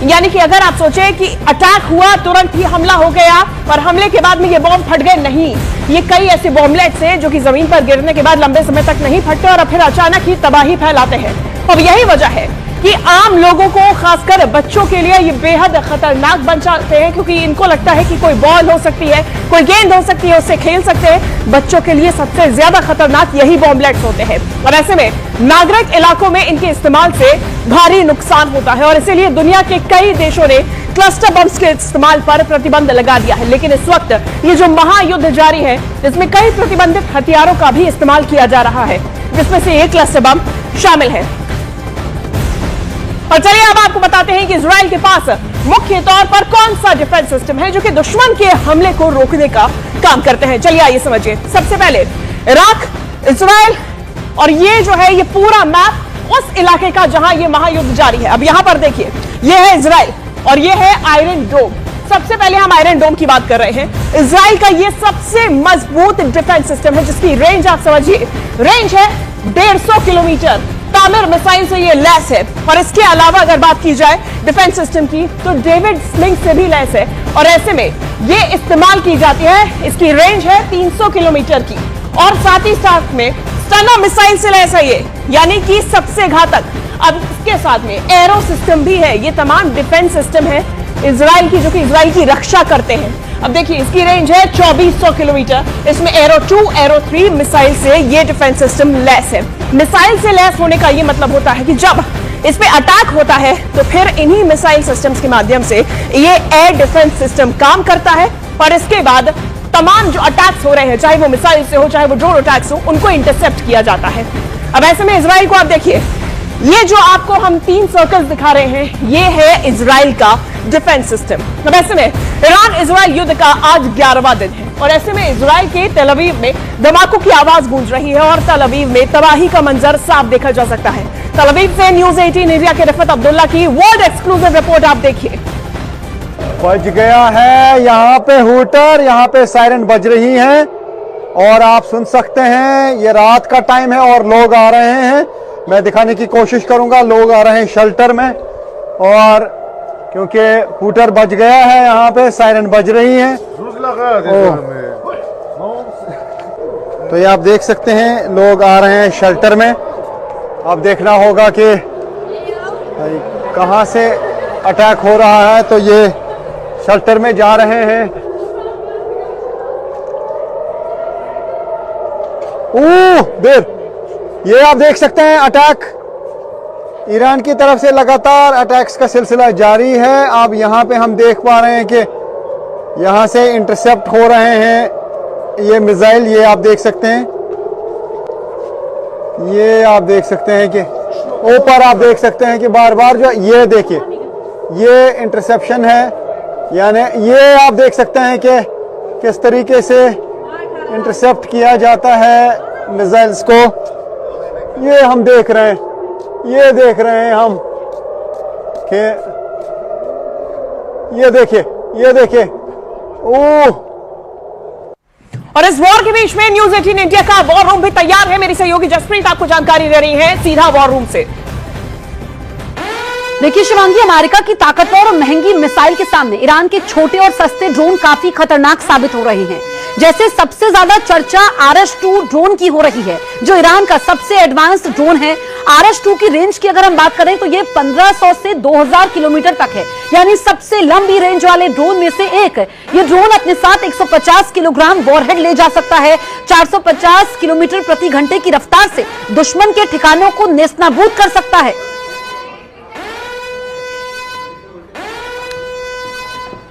यानी कि अगर आप सोचे कि अटैक हुआ, तुरंत ही हमला हो गया और हमले के बाद में ये बॉम्ब फट गए, नहीं, ये कई ऐसे बॉम्बलेट्स हैं जो कि जमीन पर गिरने के बाद लंबे समय तक नहीं फटते और फिर अचानक ही तबाही फैलाते हैं। अब यही वजह है कि आम लोगों को, खासकर बच्चों के लिए ये बेहद खतरनाक बन जाते हैं, क्योंकि इनको लगता है कि कोई बॉल हो सकती है, कोई गेंद हो सकती है, उससे खेल सकते हैं। बच्चों के लिए सबसे ज्यादा खतरनाक यही बॉम्बलेट्स होते हैं और ऐसे में नागरिक इलाकों में इनके इस्तेमाल से भारी नुकसान होता है और इसीलिए दुनिया के कई देशों ने क्लस्टर बम्स के इस्तेमाल पर प्रतिबंध लगा दिया है। लेकिन इस वक्त ये जो महायुद्ध जारी है, इसमें कई प्रतिबंधित हथियारों का भी इस्तेमाल किया जा रहा है, जिसमें से एक क्लस्टर बम शामिल है। और चलिए अब आपको बताते हैं कि इजराइल के पास मुख्य तौर पर कौन सा डिफेंस सिस्टम है जो कि दुश्मन के हमले को रोकने का काम करते हैं। चलिए आइए समझिए। सबसे पहले इराक, इजराइल, और ये जो है ये पूरा मैप उस इलाके का जहां ये महायुद्ध जारी है। अब यहां पर देखिए, ये है इजराइल और ये है आयरन डोम। सबसे पहले हम आयरन डोम की बात कर रहे हैं। इजराइल का ये सबसे मजबूत डिफेंस सिस्टम है जिसकी रेंज आप समझिए, रेंज है 150 किलोमीटर। तामिर मिसाइल से ये लैस है और इसके अलावा अगर बात की जाए डिफेंस सिस्टम की तो डेविड स्लिंग से भी लैस है और ऐसे में ये इस्तेमाल की जाती है। इसकी रेंज है 300 किलोमीटर की और साथ ही साथ में स्टनर मिसाइल से लैस है ये, यानी कि सबसे घातक। अब इसके साथ में एरो सिस्टम भी है। ये तमाम डिफेंस सिस्टम है इजराइल की, जो कि इजराइल की रक्षा करते हैं। अब देखिए, इसकी रेंज है 2400 किलोमीटर। इसमें एरो 2, एरो 3 मिसाइल से ये डिफेंस सिस्टम लैस है। मिसाइल से लैस होने का ये मतलब होता है कि जब इस पे अटैक होता है तो फिर इन्हीं मिसाइल सिस्टम्स के माध्यम से ये एयर डिफेंस सिस्टम काम करता है और इसके बाद तमाम जो अटैक्स हो रहे हैं, चाहे वो मिसाइल से हो, चाहे वो ड्रोन अटैक्स हो, उनको इंटरसेप्ट किया जाता है। अब ऐसे में इजराइल को आप देखिए, ये जो आपको हम 3 सर्कल्स दिखा रहे हैं, ये है इजराइल का डिफेंस सिस्टम। अब ऐसे में ईरान इजराइल युद्ध का आज 11वां दिन है और ऐसे में इजराइल के तेल अवीव में धमाकों की आवाज गूंज रही है और तेल अवीव में तबाही का मंजर साफ देखा जा सकता है। तेल अवीव से न्यूज़ 18 इंडिया के रिफत अब्दुल्ला की वर्ल्ड एक्सक्लूसिव रिपोर्ट आप देखिए। बज गया है यहाँ पे हूटर, यहाँ पे सायरन बज रही है और आप सुन सकते हैं ये रात का टाइम है और लोग आ रहे हैं। मैं दिखाने की कोशिश करूंगा, लोग आ रहे हैं शेल्टर में और क्योंकि हूटर बज गया है, यहाँ पे सायरन बज रही है। तो ये आप देख सकते हैं लोग आ रहे हैं शेल्टर में। अब देखना होगा कि कहाँ से अटैक हो रहा है, तो ये शेल्टर में जा रहे हैं। ये आप देख सकते हैं अटैक ईरान की तरफ से लगातार अटैक्स का सिलसिला जारी है। अब यहाँ पे हम देख पा रहे हैं कि यहाँ से इंटरसेप्ट हो रहे हैं ये मिसाइल। ये आप देख सकते हैं, ये आप देख सकते हैं कि ऊपर आप देख सकते हैं कि बार बार जो ये देखिए ये इंटरसेप्शन है, यानी ये आप देख सकते हैं कि किस तरीके से इंटरसेप्ट किया जाता है मिसाइल्स को। ये हम देख रहे हैं, ये देख रहे हैं हम कि ये देखिए ओह। और इस वॉर के बीच में न्यूज़ 18 इंडिया का वॉर रूम भी तैयार है। मेरी सहयोगी जसप्रीत आपको जानकारी दे रही है सीधा वॉर रूम से। देखिए शिवांगी, अमेरिका की ताकतवर और महंगी मिसाइल के सामने ईरान के छोटे और सस्ते ड्रोन काफी खतरनाक साबित हो रहे हैं। जैसे सबसे ज्यादा चर्चा RS-2 ड्रोन की हो रही है, जो ईरान का सबसे एडवांस्ड ड्रोन है। RS-2 की रेंज की अगर हम बात करें तो ये 1500 से 2000 किलोमीटर तक है, यानी सबसे लंबी रेंज वाले ड्रोन में से एक। ये ड्रोन अपने साथ 150 किलोग्राम वॉरहेड ले जा सकता है। 450 किलोमीटर प्रति घंटे की रफ्तार से दुश्मन के ठिकानों को नेस्तनाबूद कर सकता है।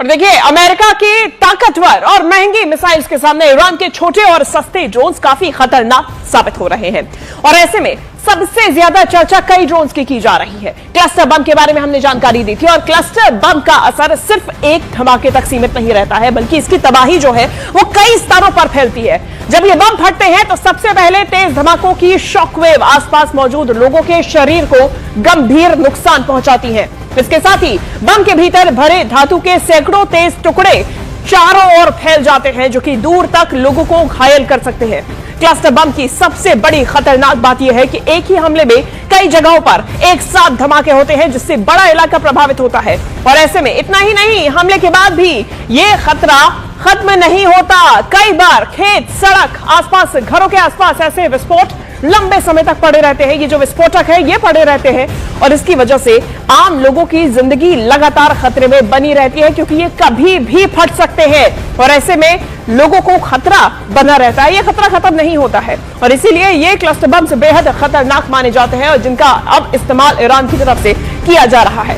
और देखिए, अमेरिका की ताकतवर और महंगी मिसाइल्स के सामने ईरान के छोटे और सस्ते ड्रोन्स काफी खतरनाक साबित हो रहे हैं और ऐसे में सबसे ज्यादा चर्चा कई ड्रोन्स की जा रही है। क्लस्टर बम के बारे में हमने जानकारी दी थी और क्लस्टर बम का असर सिर्फ एक धमाके तक सीमित नहीं रहता है, बल्कि इसकी तबाही जो है वो कई स्तरों पर फैलती है। जब ये बम फटते हैं तो सबसे पहले तेज धमाकों की शॉकवेव आसपास मौजूद लोगों के शरीर को गंभीर नुकसान पहुंचाती है। इसके साथ ही बम के भीतर भरे धातु के सैकड़ों तेज टुकड़े चारों ओर फैल जाते हैं, जो कि दूर तक लोगों को घायल कर सकते हैं। क्लस्टर बम की सबसे बड़ी खतरनाक बात यह है कि एक ही हमले में कई जगहों पर एक साथ धमाके होते हैं, जिससे बड़ा इलाका प्रभावित होता है। और ऐसे में इतना ही नहीं, हमले के बाद भी यह खतरा खत्म नहीं होता। कई बार खेत, सड़क, आसपास, घरों के आसपास ऐसे विस्फोट लंबे समय तक पड़े रहते हैं। ये जो विस्फोटक है ये पड़े रहते हैं और इसकी वजह से आम लोगों की जिंदगी लगातार खतरे में बनी रहती है, क्योंकि ये कभी भी फट सकते हैं और ऐसे में लोगों को खतरा बना रहता है। ये खतरा खत्म नहीं होता है और इसीलिए ये क्लस्टर बम्स बेहद खतरनाक माने जाते हैं और जिनका अब इस्तेमाल ईरान की तरफ से किया जा रहा है।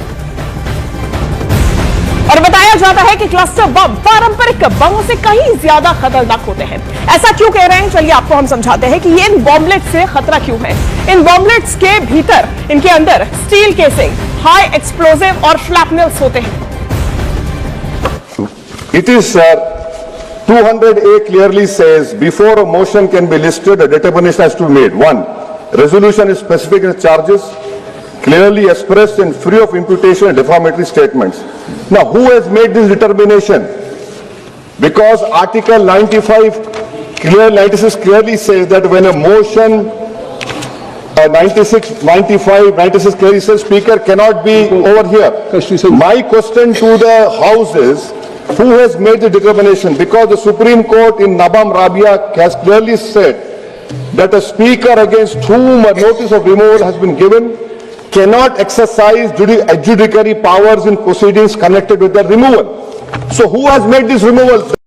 और बताया जाता है कि क्लस्टर बम पारंपरिक बमों से कहीं ज्यादा खतरनाक होते हैं। ऐसा क्यों कह रहे हैं, चलिए आपको हम समझाते हैं कि ये इन बॉम्बलेट से खतरा क्यों है। इन बॉम्बलेट्स के भीतर, इनके अंदर स्टील केसिंग, हाई एक्सप्लोजिव और फ्लैपनेल्स होते हैं। It is 200A clearly says before a motion can be listed, a determination has to be made. 1. Resolution is specific in charges, clearly expressed and free of imputation and defamatory statements. Now, who has made this determination? Because Article 96 clearly says that when a motion 96 clearly says Speaker cannot be over here. My question to the House is, who has made the determination? Because the Supreme Court in Nabam Rabia has clearly said that a Speaker against whom a notice of removal has been given cannot exercise adjudicatory powers in proceedings connected with the removal. So who has made this removal?